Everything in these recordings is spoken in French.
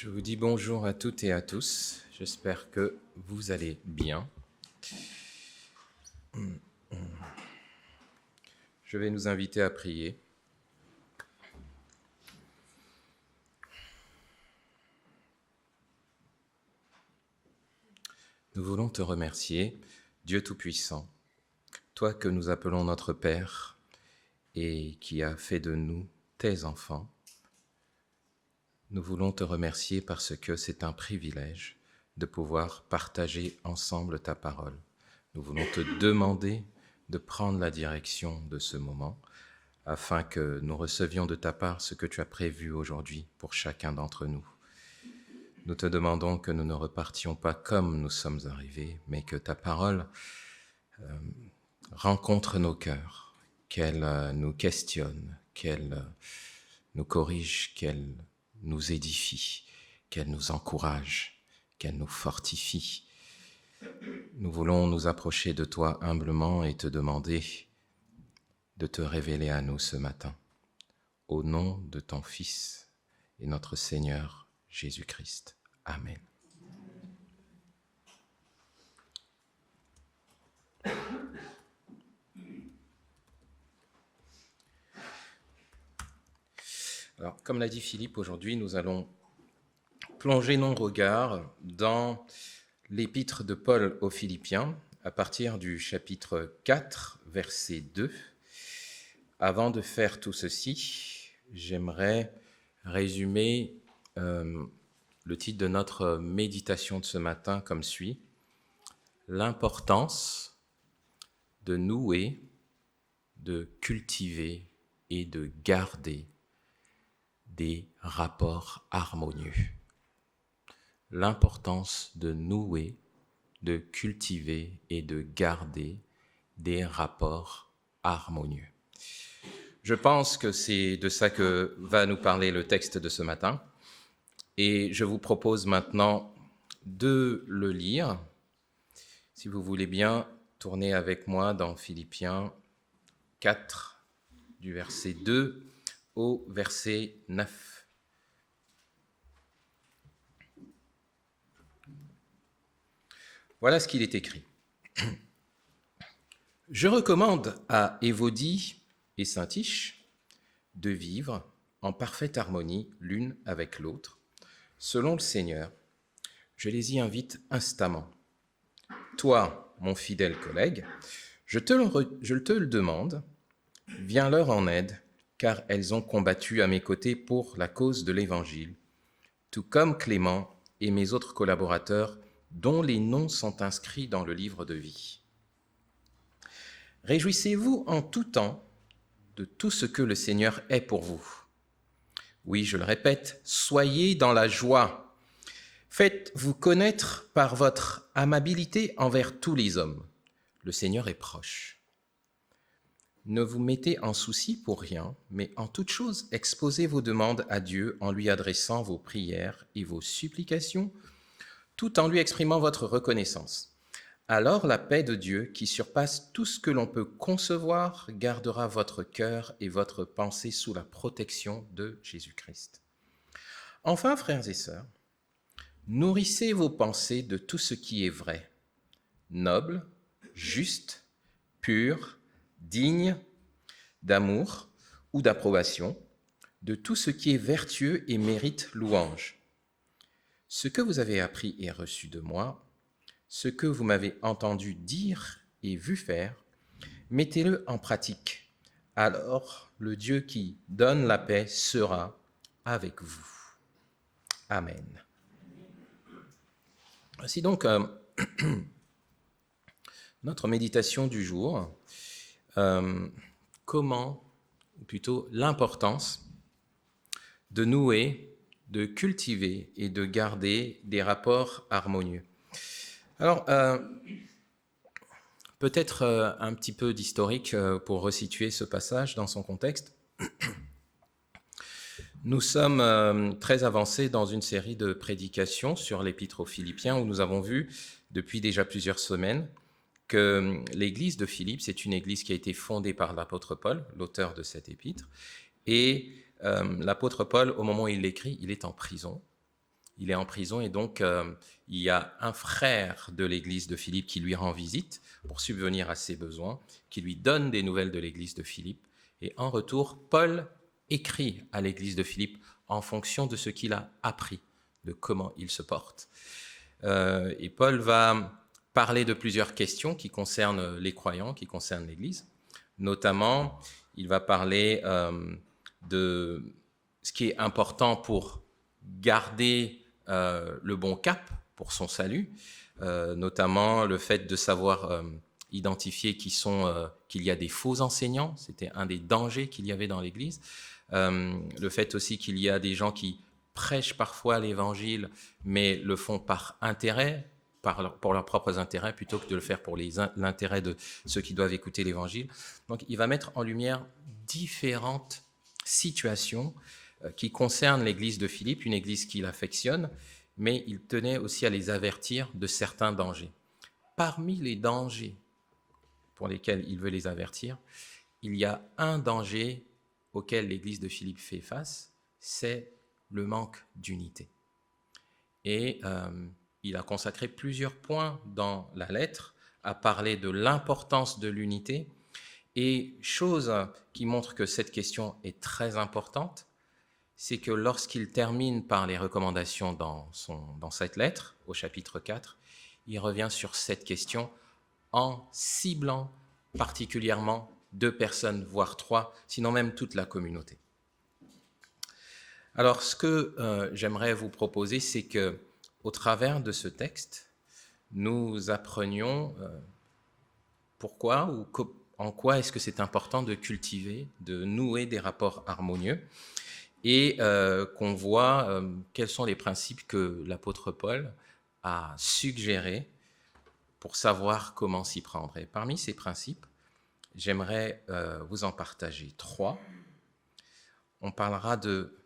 Je vous dis bonjour à toutes et à tous. J'espère que vous allez bien. Je vais nous inviter à prier. Nous voulons te remercier, Dieu Tout-Puissant, toi que nous appelons notre Père et qui as fait de nous tes enfants. Nous voulons te remercier parce que c'est un privilège de pouvoir partager ensemble ta parole. Nous voulons te demander de prendre la direction de ce moment afin que nous recevions de ta part ce que tu as prévu aujourd'hui pour chacun d'entre nous. Nous te demandons que nous ne repartions pas comme nous sommes arrivés, mais que ta parole rencontre nos cœurs, qu'elle nous questionne, qu'elle nous corrige, qu'elle nous édifie, qu'elle nous encourage, qu'elle nous fortifie. Nous voulons nous approcher de toi humblement et te demander de te révéler à nous ce matin, au nom de ton Fils et notre Seigneur Jésus-Christ. Amen. Alors, comme l'a dit Philippe, aujourd'hui, nous allons plonger nos regards dans l'épître de Paul aux Philippiens, à partir du chapitre 4, verset 2. Avant de faire tout ceci, j'aimerais résumer le titre de notre méditation de ce matin comme suit: l'importance de nouer, de cultiver et de garder des rapports harmonieux. L'importance de nouer, de cultiver et de garder des rapports harmonieux. Je pense que c'est de ça que va nous parler le texte de ce matin. Et je vous propose maintenant de le lire. Si vous voulez bien, tournez avec moi dans Philippiens 4, du verset 2 au verset 9. Voilà ce qu'il est écrit. Je recommande à Évodie et Syntyche de vivre en parfaite harmonie l'une avec l'autre, selon le Seigneur. Je les y invite instamment. Toi, mon fidèle collègue, je te le demande, viens leur en aide, car elles ont combattu à mes côtés pour la cause de l'Évangile, tout comme Clément et mes autres collaborateurs, dont les noms sont inscrits dans le livre de vie. Réjouissez-vous en tout temps de tout ce que le Seigneur est pour vous. Oui, je le répète, soyez dans la joie. Faites-vous connaître par votre amabilité envers tous les hommes. Le Seigneur est proche. Ne vous mettez en souci pour rien, mais en toute chose, exposez vos demandes à Dieu en lui adressant vos prières et vos supplications, tout en lui exprimant votre reconnaissance. Alors la paix de Dieu, qui surpasse tout ce que l'on peut concevoir, gardera votre cœur et votre pensée sous la protection de Jésus-Christ. Enfin, frères et sœurs, nourrissez vos pensées de tout ce qui est vrai, noble, juste, pur, digne d'amour ou d'approbation, de tout ce qui est vertueux et mérite louange. Ce que vous avez appris et reçu de moi, ce que vous m'avez entendu dire et vu faire, mettez-le en pratique. Alors, le Dieu qui donne la paix sera avec vous. Amen. Voici donc notre méditation du jour. Comment, ou plutôt l'importance de nouer, de cultiver et de garder des rapports harmonieux. Alors, peut-être un petit peu d'historique pour resituer ce passage dans son contexte. Nous sommes très avancés dans une série de prédications sur l'épître aux Philippiens où nous avons vu depuis déjà plusieurs semaines que l'église de Philippe, c'est une église qui a été fondée par l'apôtre Paul, l'auteur de cette épître, et l'apôtre Paul, au moment où il l'écrit, il est en prison. Il est en prison et donc il y a un frère de l'église de Philippe qui lui rend visite pour subvenir à ses besoins, qui lui donne des nouvelles de l'église de Philippe. Et en retour, Paul écrit à l'église de Philippe en fonction de ce qu'il a appris, de comment il se porte. Et Paul va parler de plusieurs questions qui concernent les croyants, qui concernent l'église. Notamment, il va parler de ce qui est important pour garder le bon cap pour son salut, notamment le fait de savoir identifier qu'il y a des faux enseignants, c'était un des dangers qu'il y avait dans l'Église, le fait aussi qu'il y a des gens qui prêchent parfois l'Évangile, mais le font par intérêt, pour leurs propres intérêts, plutôt que de le faire pour l'intérêt de ceux qui doivent écouter l'Évangile. Donc il va mettre en lumière différentes situations qui concernent l'église de Philippe, une église qu'il affectionne, mais il tenait aussi à les avertir de certains dangers. Parmi les dangers pour lesquels il veut les avertir, il y a un danger auquel l'église de Philippe fait face, c'est le manque d'unité. Et il a consacré plusieurs points dans la lettre à parler de l'importance de l'unité, et chose qui montre que cette question est très importante, c'est que lorsqu'il termine par les recommandations dans cette lettre, au chapitre 4, il revient sur cette question en ciblant particulièrement 2 personnes, voire 3, sinon même toute la communauté. Alors, ce que j'aimerais vous proposer, c'est que, au travers de ce texte, nous apprenions pourquoi ou en quoi est-ce que c'est important de cultiver, de nouer des rapports harmonieux, et qu'on voit quels sont les principes que l'apôtre Paul a suggérés pour savoir comment s'y prendre. Et parmi ces principes, j'aimerais vous en partager 3. On parlera de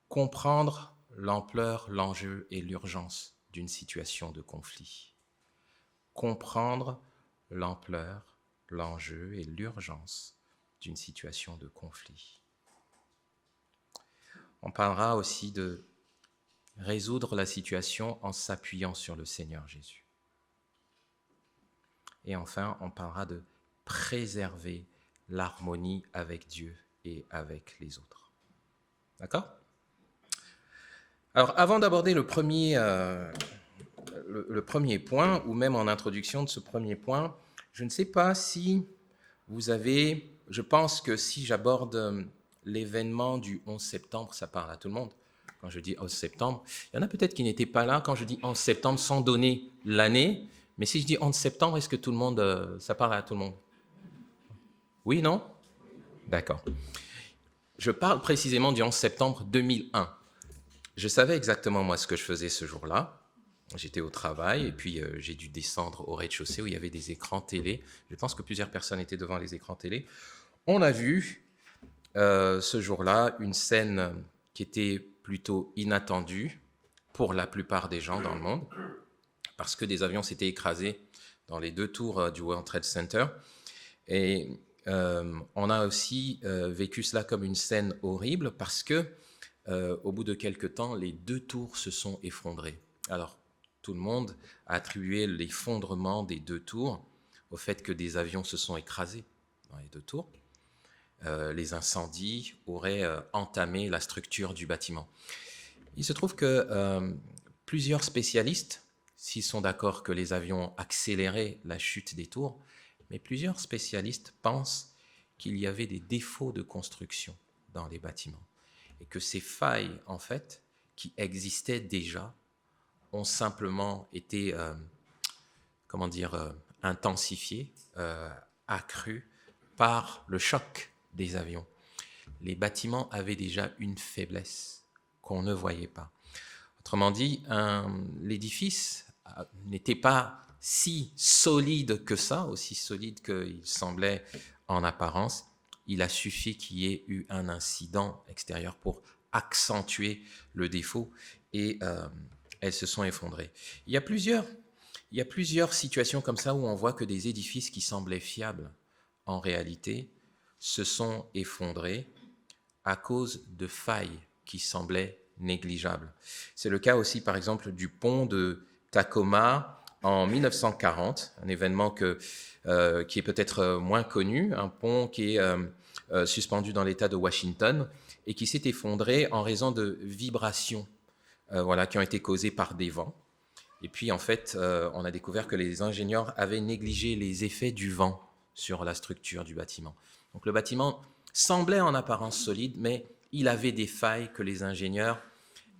comprendre l'ampleur, l'enjeu et l'urgence d'une situation de conflit. Comprendre l'ampleur, l'enjeu et l'urgence d'une situation de conflit. On parlera aussi de résoudre la situation en s'appuyant sur le Seigneur Jésus. Et enfin, on parlera de préserver l'harmonie avec Dieu et avec les autres. D'accord ? Alors, avant d'aborder le premier point, ou même en introduction de ce premier point, je ne sais pas si vous avez... Je pense que si j'aborde l'événement du 11 septembre, ça parle à tout le monde. Quand je dis 11 septembre, il y en a peut-être qui n'étaient pas là quand je dis 11 septembre sans donner l'année. Mais si je dis 11 septembre, est-ce que tout le monde, ça parle à tout le monde? Oui, non? D'accord. Je parle précisément du 11 septembre 2001. Je savais exactement, moi, ce que je faisais ce jour-là. J'étais au travail et puis j'ai dû descendre au rez-de-chaussée où il y avait des écrans télé. Je pense que plusieurs personnes étaient devant les écrans télé. On a vu ce jour-là une scène qui était plutôt inattendue pour la plupart des gens dans le monde, parce que des avions s'étaient écrasés dans les 2 tours du World Trade Center. Et on a aussi vécu cela comme une scène horrible parce que au bout de quelques temps, les 2 tours se sont effondrées. Alors, tout le monde a attribué l'effondrement des 2 tours au fait que des avions se sont écrasés dans les 2 tours. Les incendies auraient entamé la structure du bâtiment. Il se trouve que plusieurs spécialistes, s'ils sont d'accord que les avions accéléraient la chute des tours, mais plusieurs spécialistes pensent qu'il y avait des défauts de construction dans les bâtiments et que ces failles, en fait, qui existaient déjà, ont simplement été, intensifiées, accrues par le choc des avions. Les bâtiments avaient déjà une faiblesse qu'on ne voyait pas. Autrement dit, l'édifice n'était pas si solide que ça, aussi solide qu'il semblait en apparence. Il a suffi qu'il y ait eu un incident extérieur pour accentuer le défaut et elles se sont effondrées. Il y a plusieurs situations comme ça où on voit que des édifices qui semblaient fiables, en réalité, se sont effondrés à cause de failles qui semblaient négligeable. C'est le cas aussi, par exemple, du pont de Tacoma en 1940, un événement qui est peut-être moins connu, un pont qui est suspendu dans l'État de Washington et qui s'est effondré en raison de vibrations qui ont été causées par des vents. Et puis, en fait, on a découvert que les ingénieurs avaient négligé les effets du vent sur la structure du bâtiment. Donc, le bâtiment semblait en apparence solide, mais il avait des failles que les ingénieurs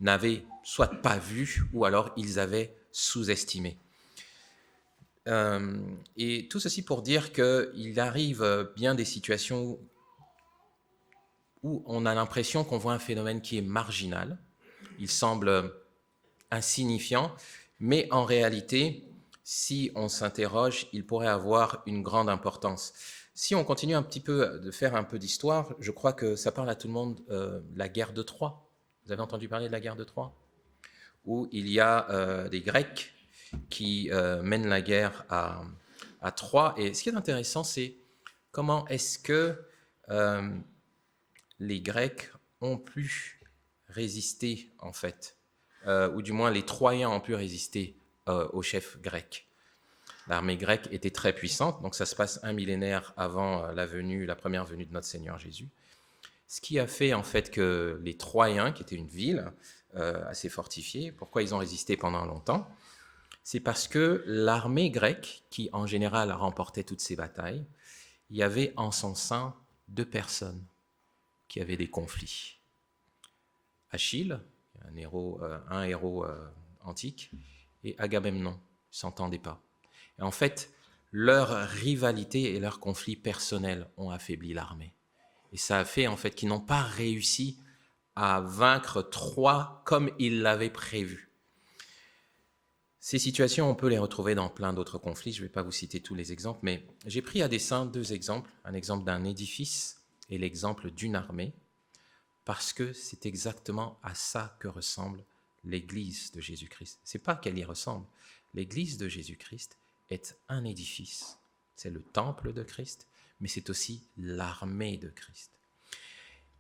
n'avaient soit pas vues ou alors ils avaient sous-estimées. Et tout ceci pour dire qu'il arrive bien des situations où on a l'impression qu'on voit un phénomène qui est marginal. Il semble insignifiant, mais en réalité, si on s'interroge, il pourrait avoir une grande importance. Si on continue un petit peu de faire un peu d'histoire, je crois que ça parle à tout le monde, la guerre de Troie. Vous avez entendu parler de la guerre de Troie? Où il y a des Grecs qui mènent la guerre à Troie. Et ce qui est intéressant, c'est comment est-ce que les Grecs ont pu résister, en fait, ou du moins les Troyens ont pu résister aux chefs grecs. L'armée grecque était très puissante, donc ça se passe un millénaire avant la première venue de notre Seigneur Jésus. Ce qui a fait en fait que les Troyens, qui étaient une ville assez fortifiée, pourquoi ils ont résisté pendant longtemps? C'est parce que l'armée grecque, qui en général remportait toutes ces batailles, il y avait en son sein 2 personnes qui avaient des conflits. Achille, un héros antique, et Agamemnon, ils ne s'entendaient pas. Et en fait, leur rivalité et leurs conflits personnels ont affaibli l'armée. Et ça a fait en fait qu'ils n'ont pas réussi à vaincre Troie comme ils l'avaient prévu. Ces situations, on peut les retrouver dans plein d'autres conflits. Je ne vais pas vous citer tous les exemples, mais j'ai pris à dessein 2 exemples. Un exemple d'un édifice et l'exemple d'une armée, parce que c'est exactement à ça que ressemble l'Église de Jésus-Christ. Ce n'est pas qu'elle y ressemble. L'Église de Jésus-Christ est un édifice. C'est le temple de Christ, mais c'est aussi l'armée de Christ.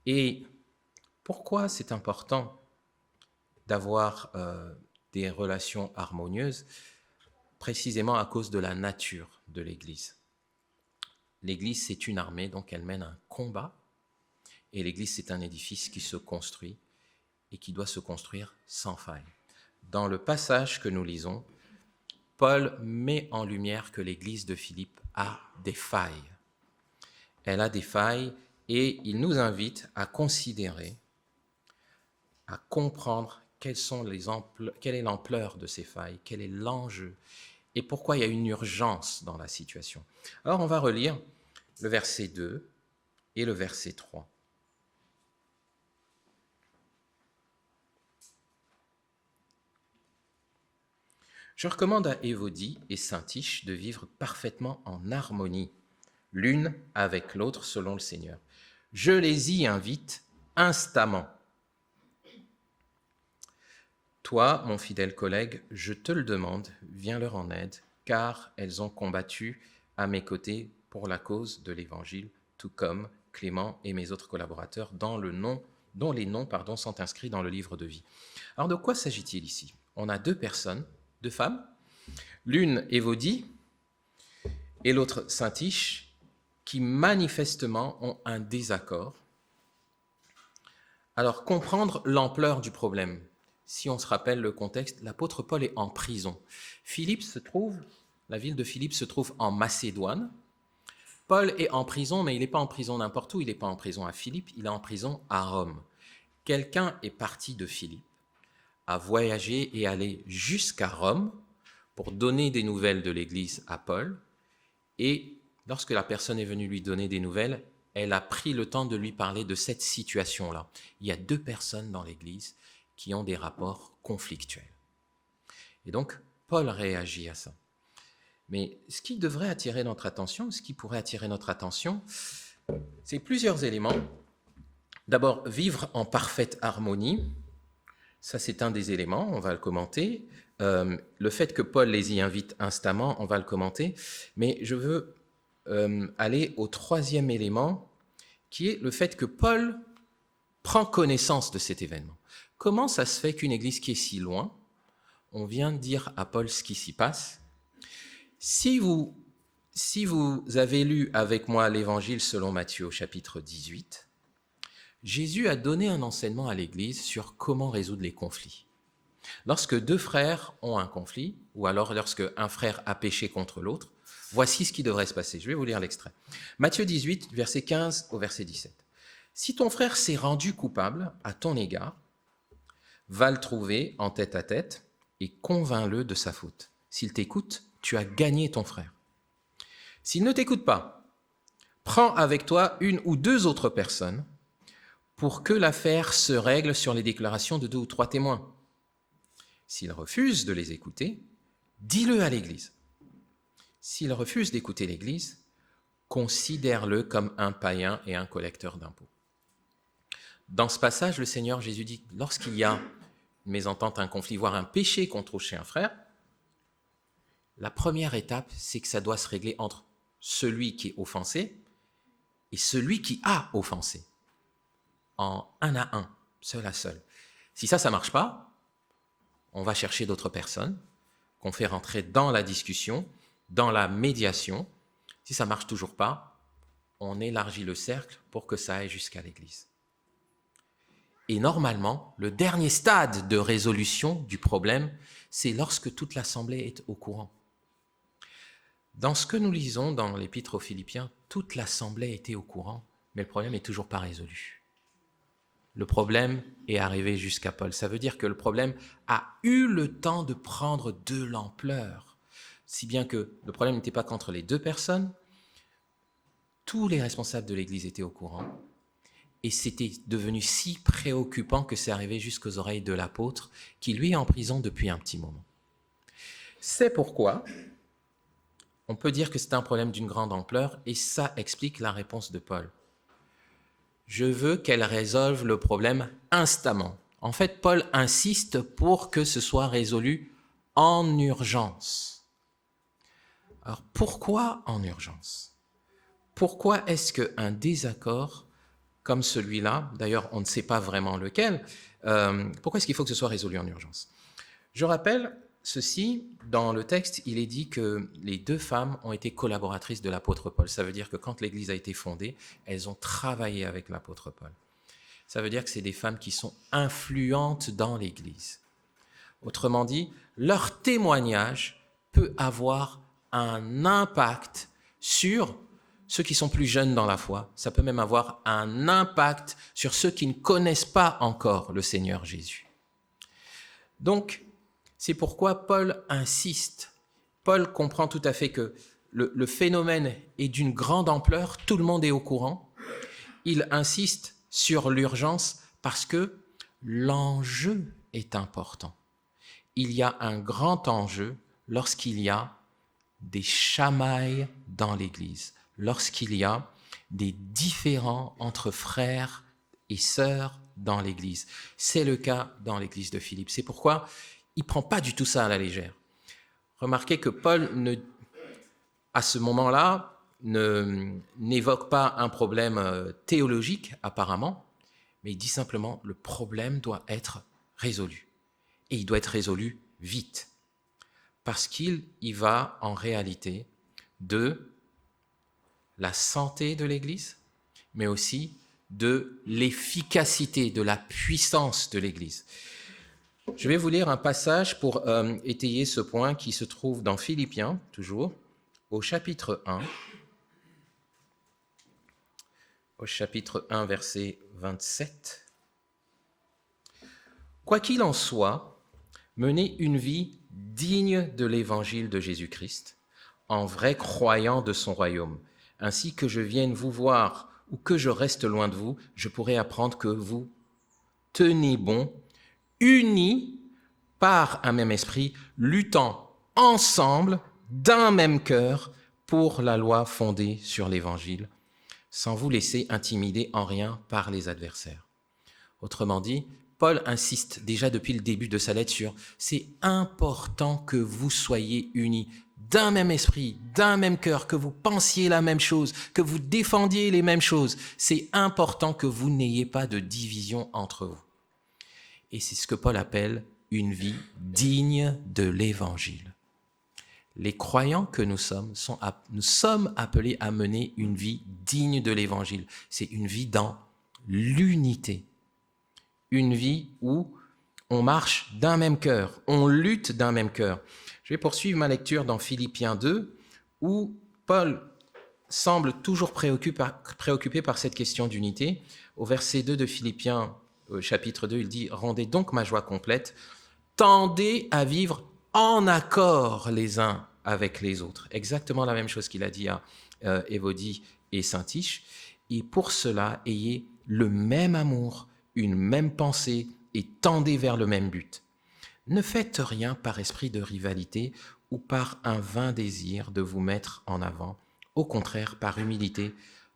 Et pourquoi c'est important d'avoir des relations harmonieuses? Précisément à cause de la nature de l'Église. L'Église, c'est une armée, donc elle mène un combat, et l'Église, c'est un édifice qui se construit et qui doit se construire sans faille. Dans le passage que nous lisons, Paul met en lumière que l'Église de Philippe a des failles. Elle a des failles et il nous invite à considérer, à comprendre quelle est l'ampleur de ces failles, quel est l'enjeu et pourquoi il y a une urgence dans la situation. Alors on va relire le verset 2 et le verset 3. Je recommande à Évodie et Syntyche de vivre parfaitement en harmonie, l'une avec l'autre selon le Seigneur. Je les y invite instamment. Toi, mon fidèle collègue, je te le demande, viens leur en aide, car elles ont combattu à mes côtés pour la cause de l'Évangile, tout comme Clément et mes autres collaborateurs, dont les noms sont inscrits dans le livre de vie. Alors de quoi s'agit-il ici? On a 2 personnes, 2 femmes, l'une Évodie et l'autre Syntyche, qui manifestement ont un désaccord. Alors, comprendre l'ampleur du problème. Si on se rappelle le contexte, l'apôtre Paul est en prison. La ville de Philippe se trouve en Macédoine. Paul est en prison, mais il n'est pas en prison n'importe où, il n'est pas en prison à Philippe, il est en prison à Rome. Quelqu'un est parti de Philippe, a voyagé et allé jusqu'à Rome pour donner des nouvelles de l'Église à Paul. Et lorsque la personne est venue lui donner des nouvelles, elle a pris le temps de lui parler de cette situation-là. Il y a 2 personnes dans l'Église qui ont des rapports conflictuels. Et donc, Paul réagit à ça. Mais ce qui devrait attirer notre attention, ce qui pourrait attirer notre attention, c'est plusieurs éléments. D'abord, vivre en parfaite harmonie. Ça, c'est un des éléments, on va le commenter. Le fait que Paul les y invite instamment, on va le commenter. Mais je veux aller au 3e élément, qui est le fait que Paul prend connaissance de cet événement. comment ça se fait qu'une église qui est si loin, on vient de dire à Paul ce qui s'y passe. Si vous avez lu avec moi l'évangile selon Matthieu au chapitre 18, Jésus a donné un enseignement à l'église sur comment résoudre les conflits. Lorsque deux frères ont un conflit, ou alors lorsque un frère a péché contre l'autre, voici ce qui devrait se passer. Je vais vous lire l'extrait. Matthieu 18, verset 15 au verset 17. « Si ton frère s'est rendu coupable à ton égard, va le trouver en tête à tête et convainc-le de sa faute. S'il t'écoute, tu as gagné ton frère. S'il ne t'écoute pas, prends avec toi une ou deux autres personnes pour que l'affaire se règle sur les déclarations de 2 ou 3 témoins. S'il refuse de les écouter, dis-le à l'Église. S'il refuse d'écouter l'Église, considère-le comme un païen et un collecteur d'impôts. » Dans ce passage, le Seigneur Jésus dit, lorsqu'il y a une mésentente, un conflit, voire un péché contre un frère, la première étape, c'est que ça doit se régler entre celui qui est offensé et celui qui a offensé, en un à un, seul à seul. Si ça ne marche pas, on va chercher d'autres personnes qu'on fait rentrer dans la discussion, dans la médiation. Si ça ne marche toujours pas, on élargit le cercle pour que ça aille jusqu'à l'Église. Et normalement, le dernier stade de résolution du problème, c'est lorsque toute l'Assemblée est au courant. Dans ce que nous lisons dans l'Épître aux Philippiens, toute l'Assemblée était au courant, mais le problème n'est toujours pas résolu. Le problème est arrivé jusqu'à Paul. Ça veut dire que le problème a eu le temps de prendre de l'ampleur. Si bien que le problème n'était pas qu'entre les deux personnes, tous les responsables de l'Église étaient au courant. Et c'était devenu si préoccupant que c'est arrivé jusqu'aux oreilles de l'apôtre, qui lui est en prison depuis un petit moment. C'est pourquoi on peut dire que c'est un problème d'une grande ampleur, et ça explique la réponse de Paul. Je veux qu'elle résolve le problème instamment. En fait, Paul insiste pour que ce soit résolu en urgence. Alors, pourquoi en urgence ? Pourquoi est-ce qu'un désaccord comme celui-là, d'ailleurs on ne sait pas vraiment lequel, pourquoi est-ce qu'il faut que ce soit résolu en urgence ? Je rappelle ceci, dans le texte, il est dit que les deux femmes ont été collaboratrices de l'apôtre Paul. Ça veut dire que quand l'Église a été fondée, elles ont travaillé avec l'apôtre Paul. Ça veut dire que c'est des femmes qui sont influentes dans l'Église. Autrement dit, leur témoignage peut avoir un impact sur ceux qui sont plus jeunes dans la foi. Ça peut même avoir un impact sur ceux qui ne connaissent pas encore le Seigneur Jésus. Donc, c'est pourquoi Paul insiste. Paul comprend tout à fait que le phénomène est d'une grande ampleur, tout le monde est au courant. Il insiste sur l'urgence parce que l'enjeu est important. Il y a un grand enjeu lorsqu'il y a des chamailles dans l'Église, lorsqu'il y a des différends entre frères et sœurs dans l'Église. C'est le cas dans l'Église de Philippe. C'est pourquoi il ne prend pas du tout ça à la légère. Remarquez que Paul, à ce moment-là, n'évoque pas un problème théologique, apparemment, mais il dit simplement le problème doit être résolu. Et il doit être résolu vite. Parce qu'il y va en réalité de la santé de l'Église, mais aussi de l'efficacité, de la puissance de l'Église. Je vais vous lire un passage pour étayer ce point qui se trouve dans Philippiens, toujours, au chapitre 1. Au chapitre 1, verset 27. « Quoi qu'il en soit, menez une vie digne de l'évangile de Jésus-Christ, en vrai croyant de son royaume. Ainsi que je vienne vous voir ou que je reste loin de vous, je pourrai apprendre que vous tenez bon, unis par un même esprit, luttant ensemble d'un même cœur pour la loi fondée sur l'évangile, sans vous laisser intimider en rien par les adversaires. » Autrement dit, Paul insiste déjà depuis le début de sa lettre sur « c'est important que vous soyez unis d'un même esprit, d'un même cœur, que vous pensiez la même chose, que vous défendiez les mêmes choses. C'est important que vous n'ayez pas de division entre vous. » Et c'est ce que Paul appelle une vie digne de l'Évangile. Les croyants que nous sommes sommes appelés à mener une vie digne de l'Évangile. C'est une vie dans l'unité. Une vie où on marche d'un même cœur, on lutte d'un même cœur. Je vais poursuivre ma lecture dans Philippiens 2, où Paul semble toujours préoccupé par cette question d'unité. Au verset 2 de Philippiens, chapitre 2, il dit « Rendez donc ma joie complète, tendez à vivre en accord les uns avec les autres. » Exactement la même chose qu'il a dit à Évodie et Saint-Tiche. Et pour cela, ayez le même amour, une même pensée et tendez vers le même but. Ne faites rien par esprit de rivalité ou par un vain désir de vous mettre en avant. Au contraire, par humilité,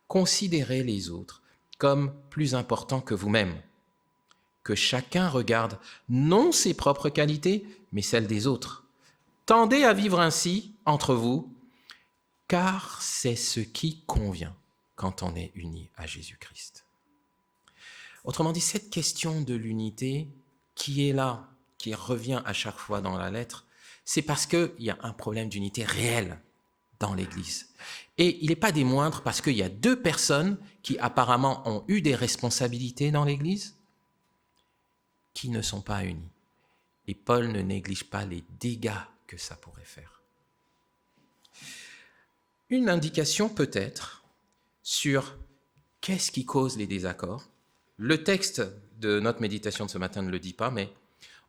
considérez les autres comme plus importants que vous-même. Que chacun regarde non ses propres qualités, mais celles des autres. Tendez à vivre ainsi entre vous, car c'est ce qui convient quand on est uni à Jésus-Christ. Autrement dit, cette question de l'unité qui est là, qui revient à chaque fois dans la lettre, c'est parce qu'il y a un problème d'unité réel dans l'Église. Et il n'est pas des moindres parce qu'il y a deux personnes qui apparemment ont eu des responsabilités dans l'Église qui ne sont pas unies. Et Paul ne néglige pas les dégâts que ça pourrait faire. Une indication peut-être sur qu'est-ce qui cause les désaccords. Le texte de notre méditation de ce matin ne le dit pas, mais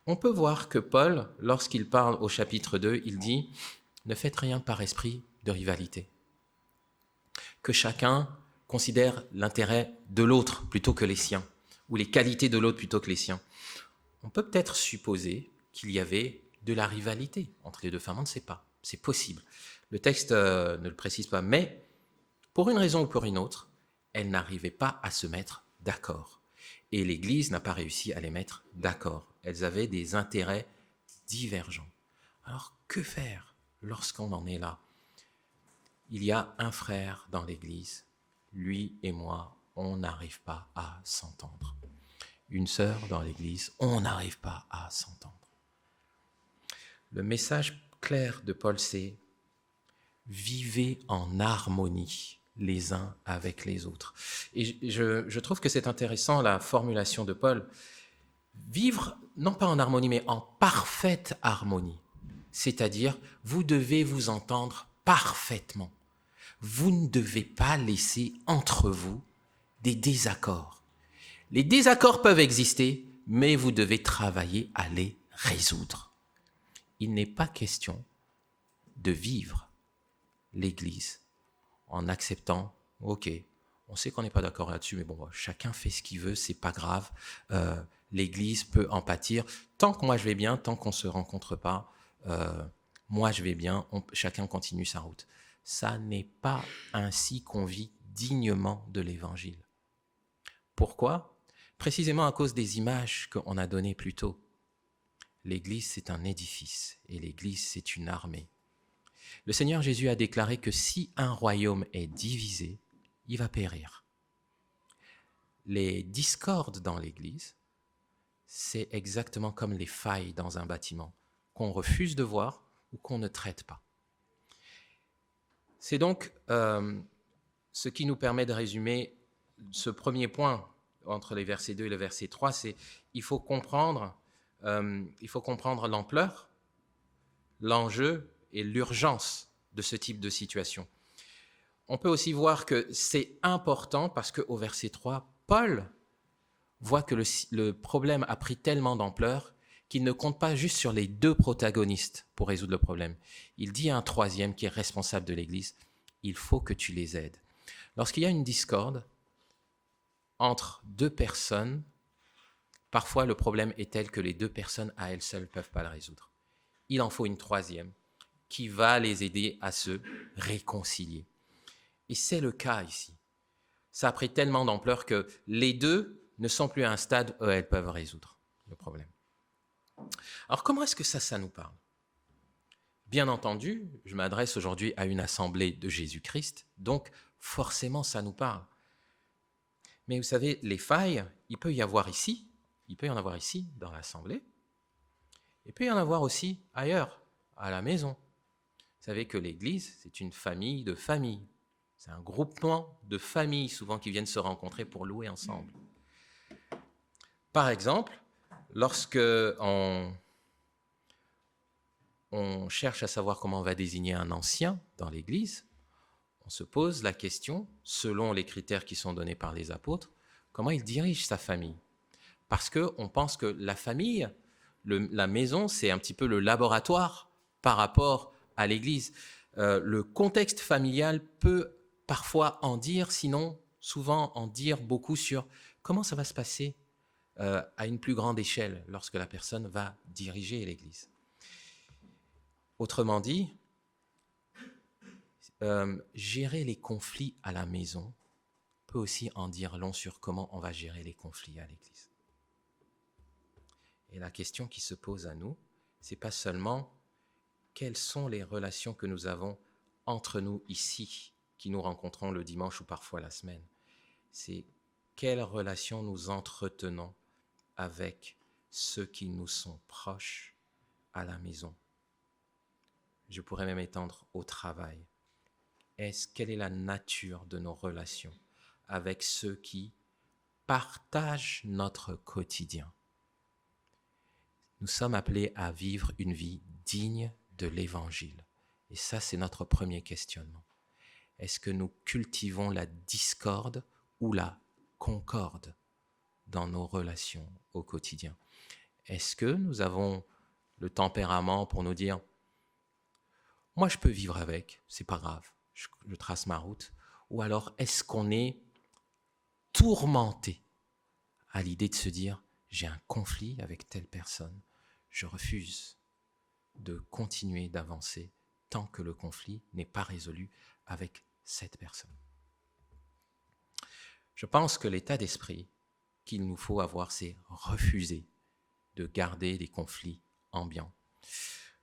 on peut voir que Paul, lorsqu'il parle au chapitre 2, il dit « Ne faites rien par esprit de rivalité ». Que chacun considère l'intérêt de l'autre plutôt que les siens, ou les qualités de l'autre plutôt que les siens. On peut peut-être supposer qu'il y avait de la rivalité entre les deux femmes, on ne sait pas, c'est possible. Le texte ne le précise pas, mais pour une raison ou pour une autre, elles n'arrivaient pas à se mettre d'accord. Et l'Église n'a pas réussi à les mettre d'accord. Elles avaient des intérêts divergents. Alors, que faire lorsqu'on en est là? Il y a un frère dans l'Église, lui et moi, on n'arrive pas à s'entendre. Une sœur dans l'Église, on n'arrive pas à s'entendre. Le message clair de Paul, c'est « Vivez en harmonie les uns avec les autres ». Et je trouve que c'est intéressant la formulation de Paul. Vivre, non pas en harmonie, mais en parfaite harmonie. C'est-à-dire, vous devez vous entendre parfaitement. Vous ne devez pas laisser entre vous des désaccords. Les désaccords peuvent exister, mais vous devez travailler à les résoudre. Il n'est pas question de vivre l'Église en acceptant, ok, on sait qu'on n'est pas d'accord là-dessus, mais bon, chacun fait ce qu'il veut, c'est pas grave. L'Église peut en pâtir. Tant que moi je vais bien, tant qu'on ne se rencontre pas, moi je vais bien, chacun continue sa route. Ça n'est pas ainsi qu'on vit dignement de l'Évangile. Pourquoi ? Précisément à cause des images qu'on a données plus tôt. L'Église, c'est un édifice et l'Église, c'est une armée. Le Seigneur Jésus a déclaré que si un royaume est divisé, il va périr. Les discordes dans l'Église, c'est exactement comme les failles dans un bâtiment, qu'on refuse de voir ou qu'on ne traite pas. C'est donc ce qui nous permet de résumer ce premier point entre les versets 2 et le verset 3, c'est il faut comprendre l'ampleur, l'enjeu et l'urgence de ce type de situation. On peut aussi voir que c'est important parce qu'au verset 3, Paul voit que le problème a pris tellement d'ampleur qu'il ne compte pas juste sur les deux protagonistes pour résoudre le problème. Il dit à un troisième qui est responsable de l'Église, il faut que tu les aides. Lorsqu'il y a une discorde entre deux personnes, parfois le problème est tel que les deux personnes à elles seules ne peuvent pas le résoudre. Il en faut une troisième qui va les aider à se réconcilier. Et c'est le cas ici. Ça a pris tellement d'ampleur que les deux ne sont plus à un stade où elles peuvent résoudre le problème. Alors comment est-ce que ça nous parle ? Bien entendu, je m'adresse aujourd'hui à une assemblée de Jésus-Christ, donc forcément ça nous parle. Mais vous savez, les failles, il peut y avoir ici, il peut y en avoir ici, dans l'assemblée. Il peut y en avoir aussi ailleurs, à la maison. Vous savez que l'Église, c'est une famille de familles. C'est un groupement de familles, souvent, qui viennent se rencontrer pour louer ensemble. Par exemple, lorsque on cherche à savoir comment on va désigner un ancien dans l'Église, on se pose la question, selon les critères qui sont donnés par les apôtres, comment il dirige sa famille. Parce qu'on pense que la famille, la maison, c'est un petit peu le laboratoire par rapport à l'Église. Le contexte familial peut parfois en dire, sinon souvent en dire beaucoup sur comment ça va se passer à une plus grande échelle lorsque la personne va diriger l'Église. Autrement dit, gérer les conflits à la maison peut aussi en dire long sur comment on va gérer les conflits à l'Église. Et la question qui se pose à nous, c'est pas seulement quelles sont les relations que nous avons entre nous ici, qui nous rencontrons le dimanche ou parfois la semaine. C'est quelles relations nous entretenons avec ceux qui nous sont proches à la maison. Je pourrais même étendre au travail. Quelle est la nature de nos relations avec ceux qui partagent notre quotidien? Nous sommes appelés à vivre une vie digne de l'Évangile. Et ça, c'est notre premier questionnement. Est-ce que nous cultivons la discorde ou la concorde dans nos relations au quotidien? Est-ce que nous avons le tempérament pour nous dire « moi, je peux vivre avec, c'est pas grave, je trace ma route » ou alors est-ce qu'on est tourmenté à l'idée de se dire « j'ai un conflit avec telle personne, je refuse de continuer d'avancer tant que le conflit n'est pas résolu avec cette personne. » Je pense que l'état d'esprit qu'il nous faut avoir, c'est refuser de garder des conflits ambiants.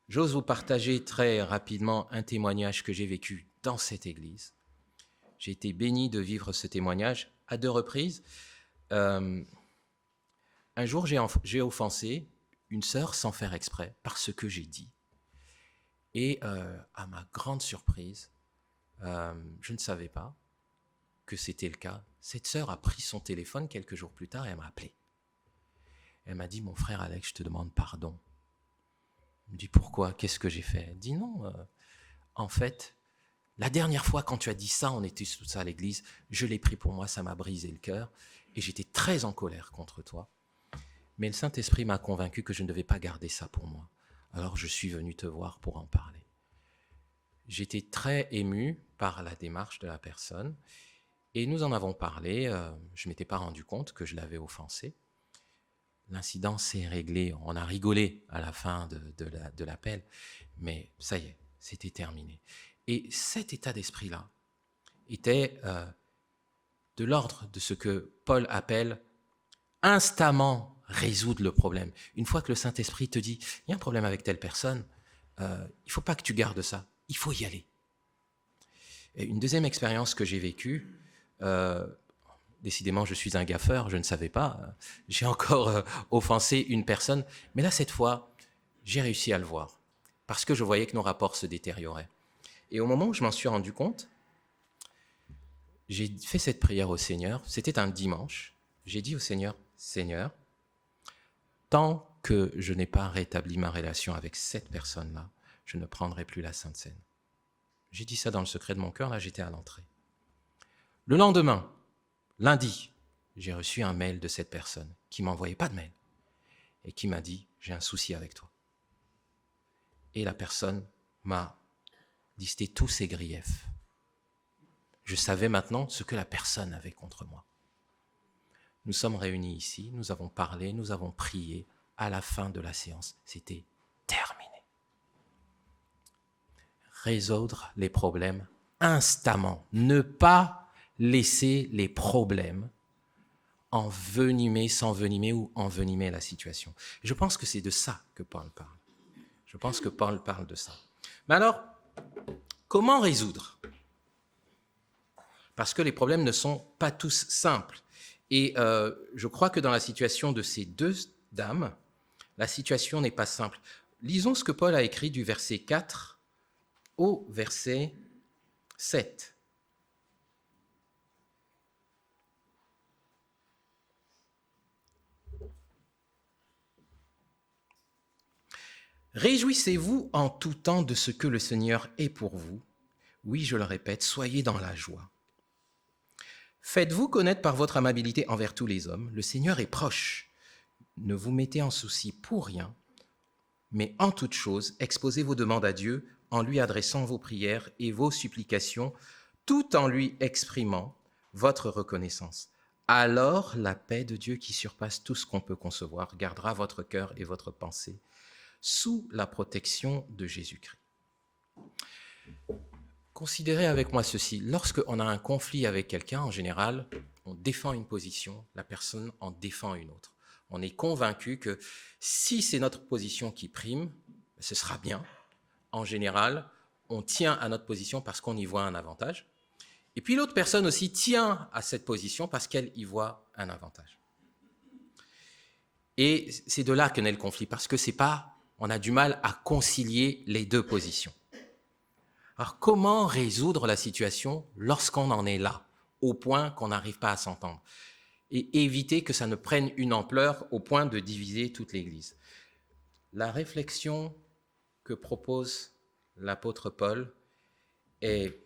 J'ose vous partager très rapidement un témoignage que j'ai vécu dans cette église. J'ai été béni de vivre ce témoignage à 2 reprises. Un jour, j'ai offensé une sœur sans faire exprès par ce que j'ai dit. Et à ma grande surprise, je ne savais pas que c'était le cas. Cette sœur a pris son téléphone quelques jours plus tard et elle m'a appelé. Elle m'a dit « Mon frère Alex, je te demande pardon. » Je me dis « Pourquoi? Qu'est-ce que j'ai fait ?» Elle dit « Non, en fait, la dernière fois quand tu as dit ça, on était tous à l'église, je l'ai pris pour moi, ça m'a brisé le cœur et j'étais très en colère contre toi. Mais le Saint-Esprit m'a convaincu que je ne devais pas garder ça pour moi. Alors je suis venu te voir pour en parler. » J'étais très ému par la démarche de la personne et nous en avons parlé. Je ne m'étais pas rendu compte que je l'avais offensé. L'incident s'est réglé, on a rigolé à la fin de l'appel, mais ça y est, c'était terminé. Et cet état d'esprit-là était de l'ordre de ce que Paul appelle instamment résoudre le problème. Une fois que le Saint-Esprit te dit « il y a un problème avec telle personne, il ne faut pas que tu gardes ça, il faut y aller ». Une deuxième expérience que j'ai vécue, décidément je suis un gaffeur, je ne savais pas, j'ai encore offensé une personne, mais là cette fois, j'ai réussi à le voir, parce que je voyais que nos rapports se détérioraient. Et au moment où je m'en suis rendu compte, j'ai fait cette prière au Seigneur, c'était un dimanche, j'ai dit au Seigneur, « Seigneur, tant que je n'ai pas rétabli ma relation avec cette personne-là, je ne prendrai plus la Sainte Seine. » J'ai dit ça dans le secret de mon cœur, là j'étais à l'entrée. Le lendemain, lundi, j'ai reçu un mail de cette personne qui ne m'envoyait pas de mail et qui m'a dit « j'ai un souci avec toi ». Et la personne m'a listé tous ses griefs. Je savais maintenant ce que la personne avait contre moi. Nous sommes réunis ici, nous avons parlé, nous avons prié. À la fin de la séance, c'était terminé. Résoudre les problèmes instamment. Ne pas laisser les problèmes s'envenimer ou envenimer la situation. Je pense que c'est de ça que Paul parle. Je pense que Paul parle de ça. Mais alors, comment résoudre? Parce que les problèmes ne sont pas tous simples. Et je crois que dans la situation de ces deux dames, la situation n'est pas simple. Lisons ce que Paul a écrit du verset 4 au verset 7. Réjouissez-vous en tout temps de ce que le Seigneur est pour vous. Oui, je le répète, soyez dans la joie. Faites-vous connaître par votre amabilité envers tous les hommes. Le Seigneur est proche. Ne vous mettez en souci pour rien, mais en toute chose, exposez vos demandes à Dieu en lui adressant vos prières et vos supplications, tout en lui exprimant votre reconnaissance. Alors la paix de Dieu qui surpasse tout ce qu'on peut concevoir gardera votre cœur et votre pensée sous la protection de Jésus-Christ. Considérez avec moi ceci. Lorsqu'on a un conflit avec quelqu'un, en général, on défend une position, la personne en défend une autre. On est convaincu que si c'est notre position qui prime, ce sera bien. En général, on tient à notre position parce qu'on y voit un avantage. Et puis l'autre personne aussi tient à cette position parce qu'elle y voit un avantage. Et c'est de là que naît le conflit, parce que on a du mal à concilier les deux positions. Alors comment résoudre la situation lorsqu'on en est là, au point qu'on n'arrive pas à s'entendre, et éviter que ça ne prenne une ampleur au point de diviser toute l'Église? La réflexion que propose l'apôtre Paul est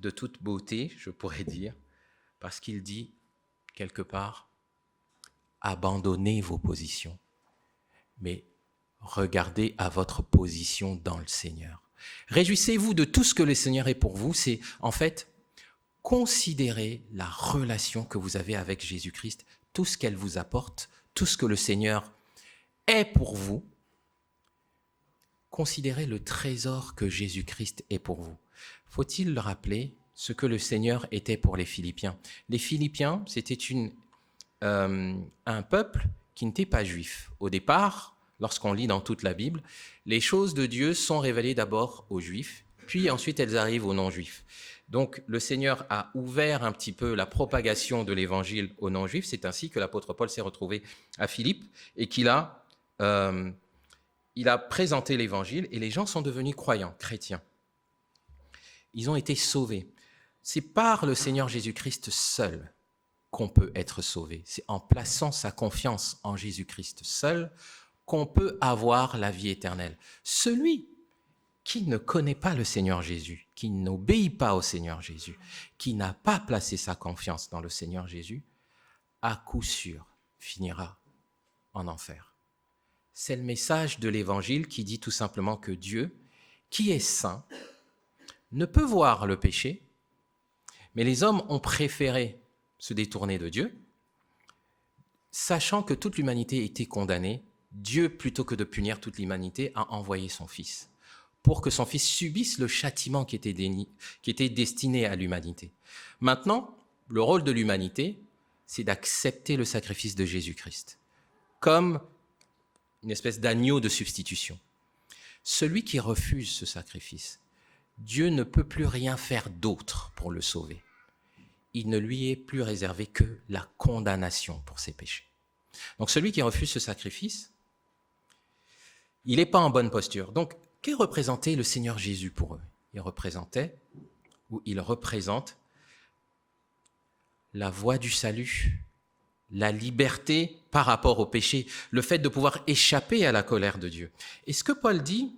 de toute beauté, je pourrais dire, parce qu'il dit quelque part, abandonnez vos positions, mais regardez à votre position dans le Seigneur. Réjouissez-vous de tout ce que le Seigneur est pour vous. C'est en fait considérer la relation que vous avez avec Jésus-Christ, tout ce qu'elle vous apporte, tout ce que le Seigneur est pour vous. Considérez le trésor que Jésus-Christ est pour vous. Faut-il le rappeler ce que le Seigneur était pour les Philippiens? Les Philippiens, c'était un peuple qui n'était pas juif. Au départ, lorsqu'on lit dans toute la Bible, les choses de Dieu sont révélées d'abord aux Juifs, puis ensuite elles arrivent aux non-Juifs. Donc le Seigneur a ouvert un petit peu la propagation de l'Évangile aux non-Juifs. C'est ainsi que l'apôtre Paul s'est retrouvé à Philippe et qu'il a présenté l'Évangile et les gens sont devenus croyants, chrétiens. Ils ont été sauvés. C'est par le Seigneur Jésus-Christ seul qu'on peut être sauvé. C'est en plaçant sa confiance en Jésus-Christ seul qu'on peut avoir la vie éternelle. Celui qui ne connaît pas le Seigneur Jésus, qui n'obéit pas au Seigneur Jésus, qui n'a pas placé sa confiance dans le Seigneur Jésus, à coup sûr finira en enfer. C'est le message de l'Évangile qui dit tout simplement que Dieu, qui est saint, ne peut voir le péché, mais les hommes ont préféré se détourner de Dieu, sachant que toute l'humanité était condamnée. Dieu, plutôt que de punir toute l'humanité, a envoyé son Fils pour que son Fils subisse le châtiment qui était destiné à l'humanité. Maintenant, le rôle de l'humanité, c'est d'accepter le sacrifice de Jésus-Christ comme une espèce d'agneau de substitution. Celui qui refuse ce sacrifice, Dieu ne peut plus rien faire d'autre pour le sauver. Il ne lui est plus réservé que la condamnation pour ses péchés. Donc celui qui refuse ce sacrifice, il n'est pas en bonne posture. Donc, que représentait le Seigneur Jésus pour eux? Il représente la voie du salut, la liberté par rapport au péché, le fait de pouvoir échapper à la colère de Dieu. Et ce que Paul dit,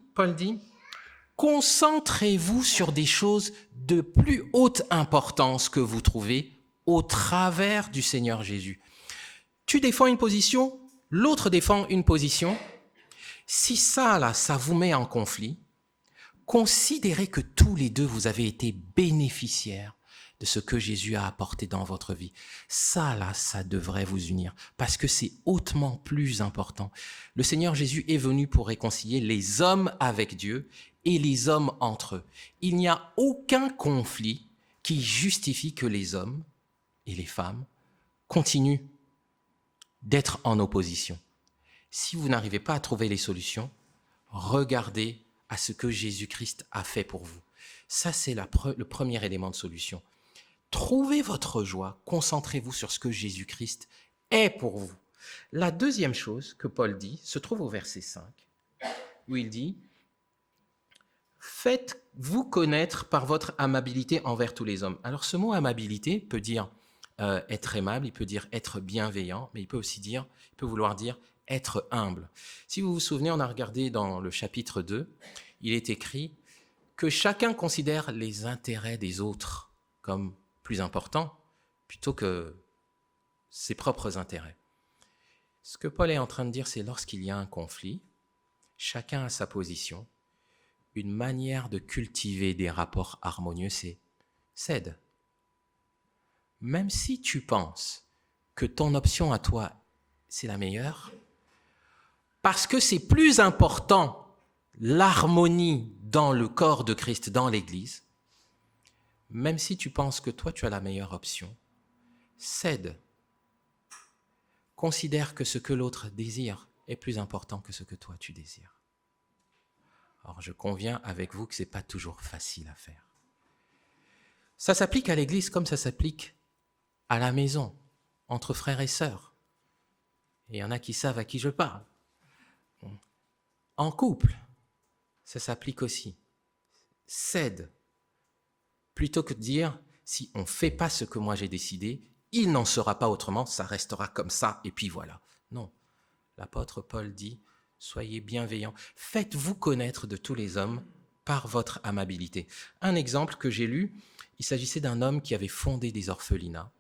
concentrez-vous sur des choses de plus haute importance que vous trouvez au travers du Seigneur Jésus. Tu défends une position, l'autre défend une position. Si ça vous met en conflit, considérez que tous les deux, vous avez été bénéficiaires de ce que Jésus a apporté dans votre vie. Ça devrait vous unir parce que c'est hautement plus important. Le Seigneur Jésus est venu pour réconcilier les hommes avec Dieu et les hommes entre eux. Il n'y a aucun conflit qui justifie que les hommes et les femmes continuent d'être en opposition. Si vous n'arrivez pas à trouver les solutions, regardez à ce que Jésus-Christ a fait pour vous. Ça, c'est le premier élément de solution. Trouvez votre joie, concentrez-vous sur ce que Jésus-Christ est pour vous. La deuxième chose que Paul dit se trouve au verset 5, où il dit « Faites-vous connaître par votre amabilité envers tous les hommes ». Alors ce mot amabilité peut dire être aimable, il peut dire être bienveillant, mais il peut vouloir dire être humble. Si vous vous souvenez, on a regardé dans le chapitre 2, il est écrit que chacun considère les intérêts des autres comme plus importants plutôt que ses propres intérêts. Ce que Paul est en train de dire, c'est lorsqu'il y a un conflit, chacun a sa position. Une manière de cultiver des rapports harmonieux, c'est cède. Même si tu penses que ton option à toi, c'est la meilleure, parce que c'est plus important l'harmonie dans le corps de Christ, dans l'Église, même si tu penses que toi, tu as la meilleure option, cède. Considère que ce que l'autre désire est plus important que ce que toi, tu désires. Alors, je conviens avec vous que ce n'est pas toujours facile à faire. Ça s'applique à l'Église comme ça s'applique à la maison, entre frères et sœurs. Et il y en a qui savent à qui je parle. En couple, ça s'applique aussi. Cède. Plutôt que de dire, si on ne fait pas ce que moi j'ai décidé, il n'en sera pas autrement, ça restera comme ça, et puis voilà. Non. L'apôtre Paul dit, soyez bienveillants, faites-vous connaître de tous les hommes par votre amabilité. Un exemple que j'ai lu, il s'agissait d'un homme qui avait fondé des orphelinats,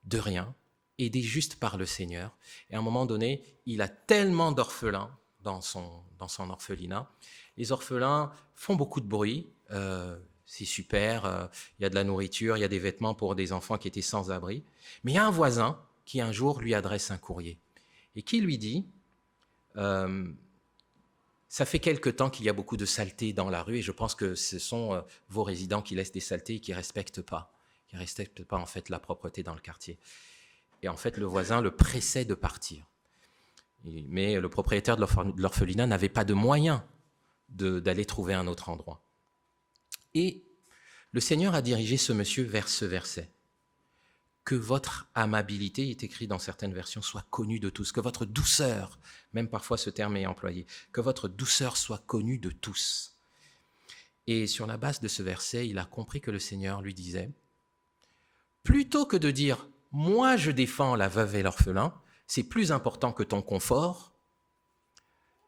de rien, aidé juste par le Seigneur. Et à un moment donné, il a tellement d'orphelins dans son orphelinat. Les orphelins font beaucoup de bruit, c'est super, il y a de la nourriture, il y a des vêtements pour des enfants qui étaient sans abri. Mais il y a un voisin qui un jour lui adresse un courrier et qui lui dit ça fait quelque temps qu'il y a beaucoup de saleté dans la rue et je pense que ce sont vos résidents qui laissent des saletés et qui ne respectent pas en fait la propreté dans le quartier. Et en fait, le voisin le pressait de partir. Mais le propriétaire de l'orphelinat n'avait pas de moyens d'aller trouver un autre endroit. Et le Seigneur a dirigé ce monsieur vers ce verset. Que votre amabilité, il est écrit dans certaines versions, soit connue de tous. Que votre douceur, même parfois ce terme est employé, que votre douceur soit connue de tous. Et sur la base de ce verset, il a compris que le Seigneur lui disait, plutôt que de dire « moi je défends la veuve et l'orphelin », c'est plus important que ton confort,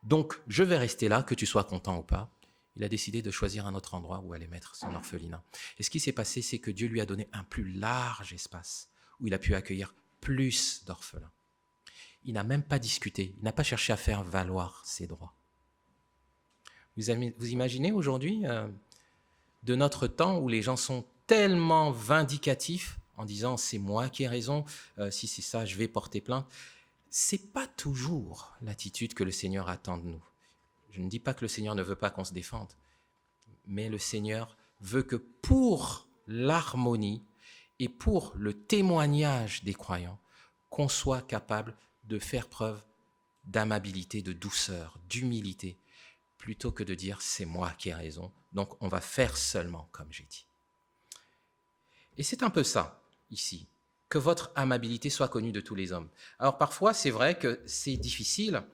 donc je vais rester là, que tu sois content ou pas. Il a décidé de choisir un autre endroit où aller mettre son orphelinat. Et ce qui s'est passé, c'est que Dieu lui a donné un plus large espace où il a pu accueillir plus d'orphelins. Il n'a même pas discuté, il n'a pas cherché à faire valoir ses droits. Vous imaginez aujourd'hui de notre temps où les gens sont tellement vindicatifs en disant « c'est moi qui ai raison, si c'est ça, je vais porter plainte ». Ce n'est pas toujours l'attitude que le Seigneur attend de nous. Je ne dis pas que le Seigneur ne veut pas qu'on se défende, mais le Seigneur veut que pour l'harmonie et pour le témoignage des croyants, qu'on soit capable de faire preuve d'amabilité, de douceur, d'humilité, plutôt que de dire « c'est moi qui ai raison, donc on va faire seulement comme j'ai dit ». Et c'est un peu ça, ici, que votre amabilité soit connue de tous les hommes. Alors parfois, c'est vrai que c'est difficile,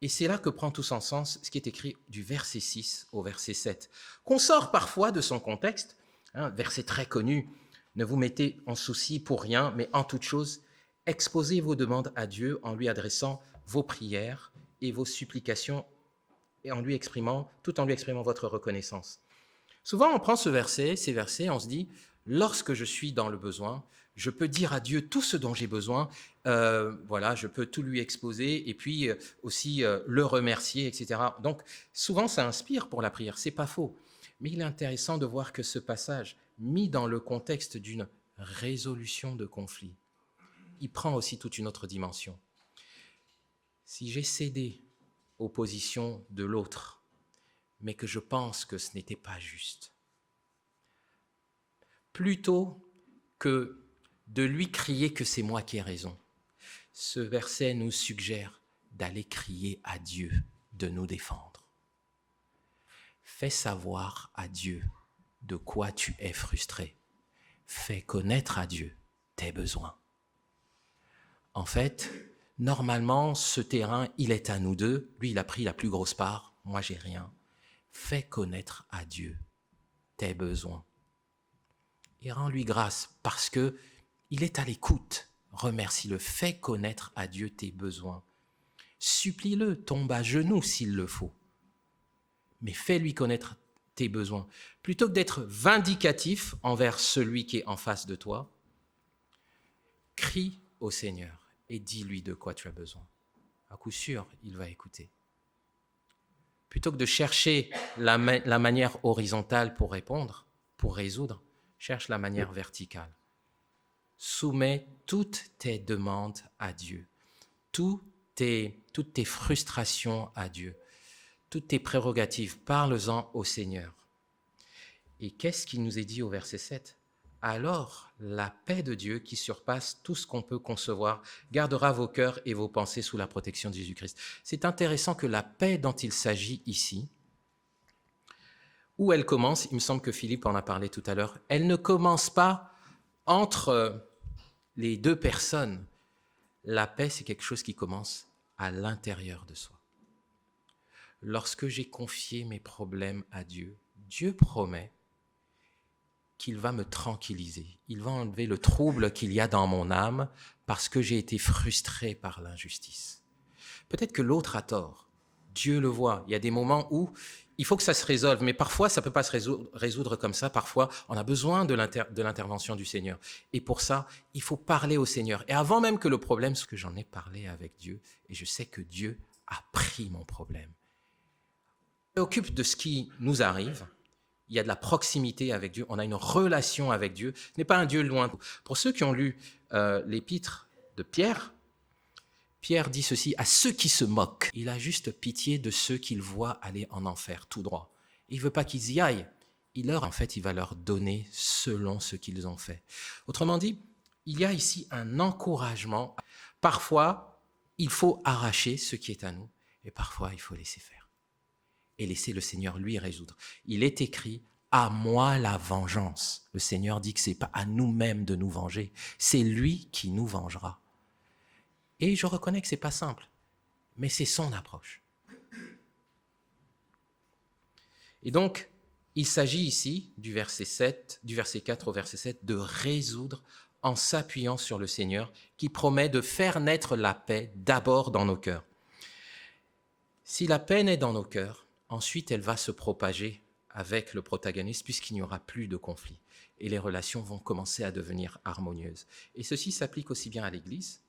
et c'est là que prend tout son sens ce qui est écrit du verset 6 au verset 7, qu'on sort parfois de son contexte, verset très connu, « Ne vous mettez en souci pour rien, mais en toute chose, exposez vos demandes à Dieu en lui adressant vos prières et vos supplications, et tout en lui exprimant votre reconnaissance. » Souvent, on prend ces versets, on se dit, lorsque je suis dans le besoin, je peux dire à Dieu tout ce dont j'ai besoin, je peux tout lui exposer et puis aussi le remercier, etc. Donc, souvent, ça inspire pour la prière, c'est pas faux. Mais il est intéressant de voir que ce passage, mis dans le contexte d'une résolution de conflit, il prend aussi toute une autre dimension. Si j'ai cédé aux positions de l'autre, mais que je pense que ce n'était pas juste, plutôt que de lui crier que c'est moi qui ai raison, ce verset nous suggère d'aller crier à Dieu de nous défendre. Fais savoir à Dieu de quoi tu es frustré. fais connaître à Dieu tes besoins. En fait, normalement, ce terrain, il est à nous deux. Lui, il a pris la plus grosse part. Moi, j'ai rien. Fais connaître à Dieu tes besoins. Et rends-lui grâce parce que il est à l'écoute. Remercie-le. Fais connaître à Dieu tes besoins. Supplie-le. Tombe à genoux s'il le faut. Mais fais-lui connaître tes besoins. Plutôt que d'être vindicatif envers celui qui est en face de toi, crie au Seigneur et dis-lui de quoi tu as besoin. À coup sûr, il va écouter. Plutôt que de chercher la manière horizontale pour répondre, pour résoudre, cherche la manière verticale. Soumets toutes tes demandes à Dieu, toutes tes frustrations à Dieu, toutes tes prérogatives, parle-en au Seigneur. Et qu'est-ce qu'il nous est dit au verset 7 ? Alors la paix de Dieu qui surpasse tout ce qu'on peut concevoir gardera vos cœurs et vos pensées sous la protection de Jésus-Christ. C'est intéressant que la paix dont il s'agit ici, où elle commence, il me semble que Philippe en a parlé tout à l'heure, elle ne commence pas entre les deux personnes. La paix, c'est quelque chose qui commence à l'intérieur de soi. Lorsque j'ai confié mes problèmes à Dieu, Dieu promet qu'il va me tranquilliser. Il va enlever le trouble qu'il y a dans mon âme parce que j'ai été frustré par l'injustice. Peut-être que l'autre a tort. Dieu le voit. Il y a des moments où il faut que ça se résolve, mais parfois ça ne peut pas se résoudre comme ça. Parfois, on a besoin de l'intervention du Seigneur. Et pour ça, il faut parler au Seigneur. Et avant même que le problème, ce que j'en ai parlé avec Dieu, et je sais que Dieu a pris mon problème. Il s'occupe de ce qui nous arrive. Il y a de la proximité avec Dieu, on a une relation avec Dieu. Ce n'est pas un Dieu loin. Pour ceux qui ont lu l'épître de Pierre, Pierre dit ceci, à ceux qui se moquent. Il a juste pitié de ceux qu'il voit aller en enfer, tout droit. Il ne veut pas qu'ils y aillent. Il va leur donner selon ce qu'ils ont fait. Autrement dit, il y a ici un encouragement. Parfois, il faut arracher ce qui est à nous, et parfois, il faut laisser faire. Et laisser le Seigneur lui résoudre. Il est écrit, à moi la vengeance. Le Seigneur dit que ce n'est pas à nous-mêmes de nous venger, c'est lui qui nous vengera. Et je reconnais que ce n'est pas simple, mais c'est son approche. Et donc, il s'agit ici, du verset 4 au verset 7, de résoudre en s'appuyant sur le Seigneur qui promet de faire naître la paix d'abord dans nos cœurs. Si la paix naît dans nos cœurs, ensuite, elle va se propager avec le protagoniste puisqu'il n'y aura plus de conflit et les relations vont commencer à devenir harmonieuses. Et ceci s'applique aussi bien à l'Église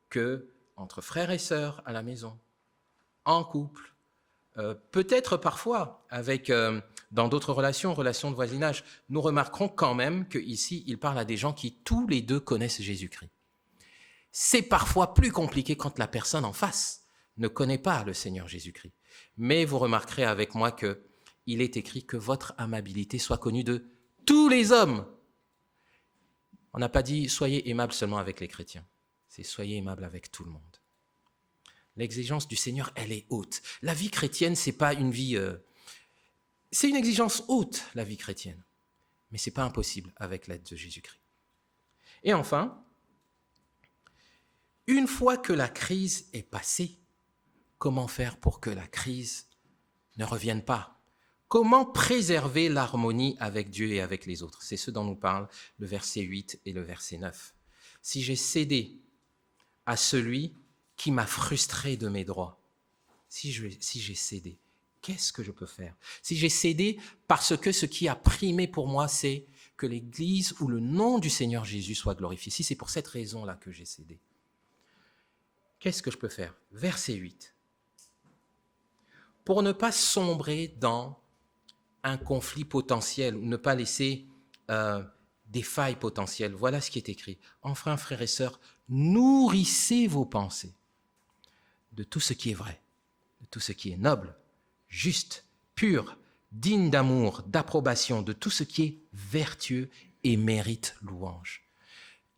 que entre frères et sœurs à la maison, en couple, peut-être parfois avec dans d'autres relations de voisinage. Nous remarquerons quand même qu'ici, il parle à des gens qui tous les deux connaissent Jésus-Christ. C'est parfois plus compliqué quand la personne en face ne connaît pas le Seigneur Jésus-Christ. Mais vous remarquerez avec moi qu'il est écrit que votre amabilité soit connue de tous les hommes. On n'a pas dit soyez aimables seulement avec les chrétiens, c'est soyez aimables avec tout le monde. L'exigence du Seigneur, elle est haute. La vie chrétienne, c'est pas une vie... c'est une exigence haute, la vie chrétienne. Mais c'est pas impossible avec l'aide de Jésus-Christ. Et enfin, une fois que la crise est passée, comment faire pour que la crise ne revienne pas? Comment préserver l'harmonie avec Dieu et avec les autres? C'est ce dont nous parle le verset 8 et le verset 9. Si j'ai cédé à celui qui m'a frustré de mes droits, si j'ai cédé, qu'est-ce que je peux faire? Si j'ai cédé parce que ce qui a primé pour moi, c'est que l'Église ou le nom du Seigneur Jésus soit glorifié. Si c'est pour cette raison-là que j'ai cédé, qu'est-ce que je peux faire? Verset 8. Pour ne pas sombrer dans un conflit potentiel ou ne pas laisser des failles potentielles. Voilà ce qui est écrit. Enfin, frères et sœurs, nourrissez vos pensées de tout ce qui est vrai, de tout ce qui est noble, juste, pur, digne d'amour, d'approbation, de tout ce qui est vertueux et mérite louange.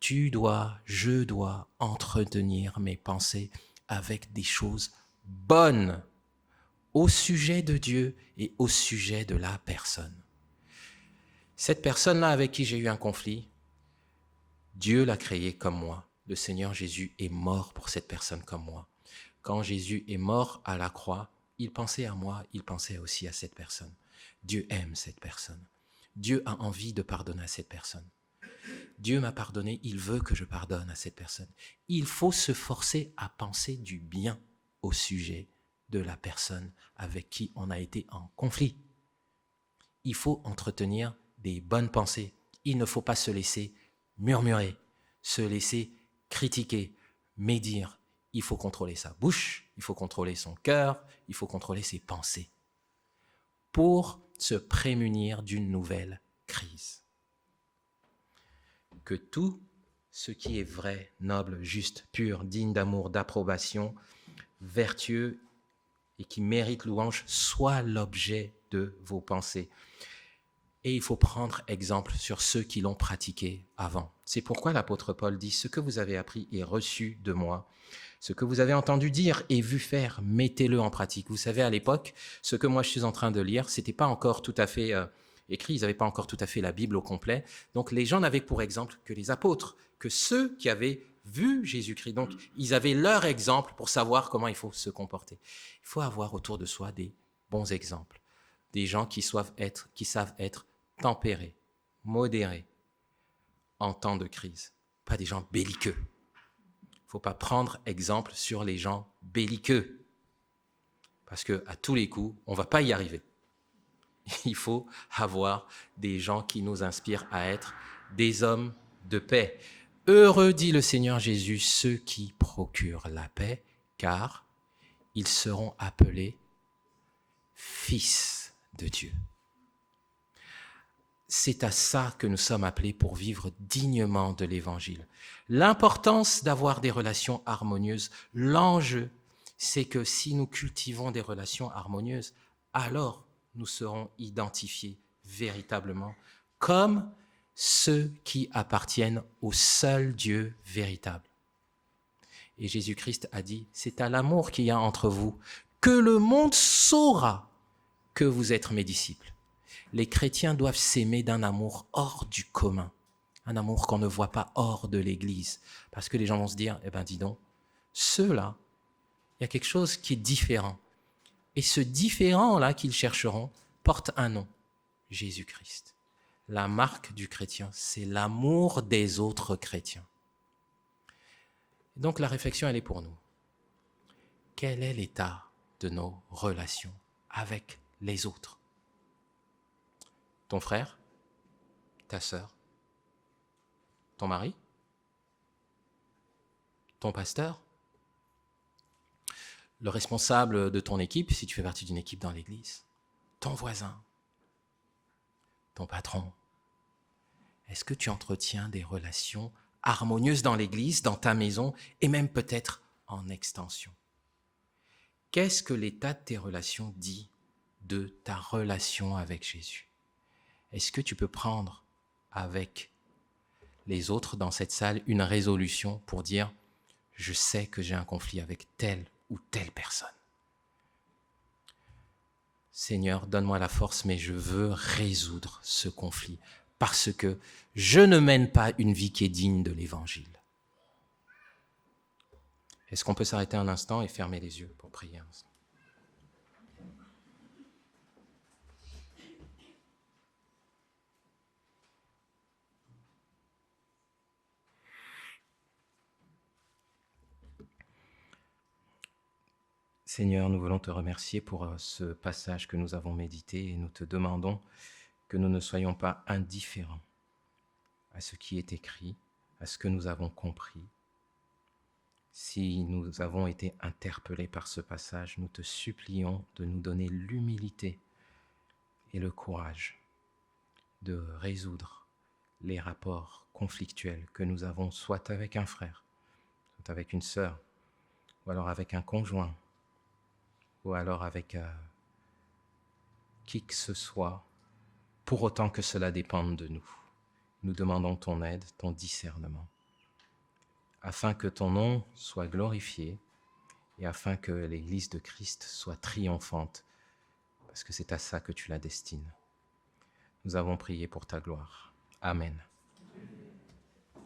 Je dois entretenir mes pensées avec des choses bonnes au sujet de Dieu et au sujet de la personne. Cette personne-là avec qui j'ai eu un conflit, Dieu l'a créé comme moi. Le Seigneur Jésus est mort pour cette personne comme moi. Quand Jésus est mort à la croix, il pensait à moi, il pensait aussi à cette personne. Dieu aime cette personne. Dieu a envie de pardonner à cette personne. Dieu m'a pardonné, il veut que je pardonne à cette personne. Il faut se forcer à penser du bien au sujet de la personne avec qui on a été en conflit. Il faut entretenir des bonnes pensées. Il ne faut pas se laisser murmurer, se laisser critiquer, médire. Il faut contrôler sa bouche, il faut contrôler son cœur, il faut contrôler ses pensées pour se prémunir d'une nouvelle crise. Que tout ce qui est vrai, noble, juste, pur, digne d'amour, d'approbation, vertueux et qui mérite louange soit l'objet de vos pensées. Et il faut prendre exemple sur ceux qui l'ont pratiqué avant. C'est pourquoi l'apôtre Paul dit « Ce que vous avez appris et reçu de moi, ce que vous avez entendu dire et vu faire, mettez-le en pratique. » Vous savez, à l'époque, ce que moi je suis en train de lire, ce n'était pas encore tout à fait écrit, ils n'avaient pas encore tout à fait la Bible au complet. Donc les gens n'avaient pour exemple que les apôtres, que ceux qui avaient vu Jésus-Christ. Donc ils avaient leur exemple pour savoir comment il faut se comporter. Il faut avoir autour de soi des bons exemples, des gens qui savent être tempérés, modérés en temps de crise, pas des gens belliqueux. Il ne faut pas prendre exemple sur les gens belliqueux, parce qu'à tous les coups, on ne va pas y arriver. Il faut avoir des gens qui nous inspirent à être des hommes de paix. Heureux, dit le Seigneur Jésus, ceux qui procurent la paix, car ils seront appelés fils de Dieu. C'est à ça que nous sommes appelés pour vivre dignement de l'Évangile. L'importance d'avoir des relations harmonieuses, l'enjeu, c'est que si nous cultivons des relations harmonieuses, alors nous serons identifiés véritablement comme ceux qui appartiennent au seul Dieu véritable. Et Jésus-Christ a dit, c'est à l'amour qu'il y a entre vous que le monde saura que vous êtes mes disciples. Les chrétiens doivent s'aimer d'un amour hors du commun, un amour qu'on ne voit pas hors de l'Église, parce que les gens vont se dire, eh ben dis donc, ceux-là, il y a quelque chose qui est différent. Et ce différent-là qu'ils chercheront porte un nom, Jésus-Christ. La marque du chrétien, c'est l'amour des autres chrétiens. Donc la réflexion, elle est pour nous. Quel est l'état de nos relations avec les autres ? Ton frère, ta sœur, ton mari, ton pasteur, le responsable de ton équipe, si tu fais partie d'une équipe dans l'église, ton voisin, ton patron. Est-ce que tu entretiens des relations harmonieuses dans l'église, dans ta maison et même peut-être en extension? Qu'est-ce que l'état de tes relations dit de ta relation avec Jésus? Est-ce que tu peux prendre avec les autres dans cette salle une résolution pour dire « Je sais que j'ai un conflit avec telle ou telle personne. Seigneur, donne-moi la force, mais je veux résoudre ce conflit parce que je ne mène pas une vie qui est digne de l'Évangile. » Est-ce qu'on peut s'arrêter un instant et fermer les yeux pour prier un instant? Seigneur, nous voulons te remercier pour ce passage que nous avons médité et nous te demandons que nous ne soyons pas indifférents à ce qui est écrit, à ce que nous avons compris. Si nous avons été interpellés par ce passage, nous te supplions de nous donner l'humilité et le courage de résoudre les rapports conflictuels que nous avons soit avec un frère, soit avec une sœur, ou alors avec un conjoint, ou alors avec qui que ce soit, pour autant que cela dépende de nous. Nous demandons ton aide, ton discernement, afin que ton nom soit glorifié et afin que l'Église de Christ soit triomphante, parce que c'est à ça que tu la destines. Nous avons prié pour ta gloire. Amen.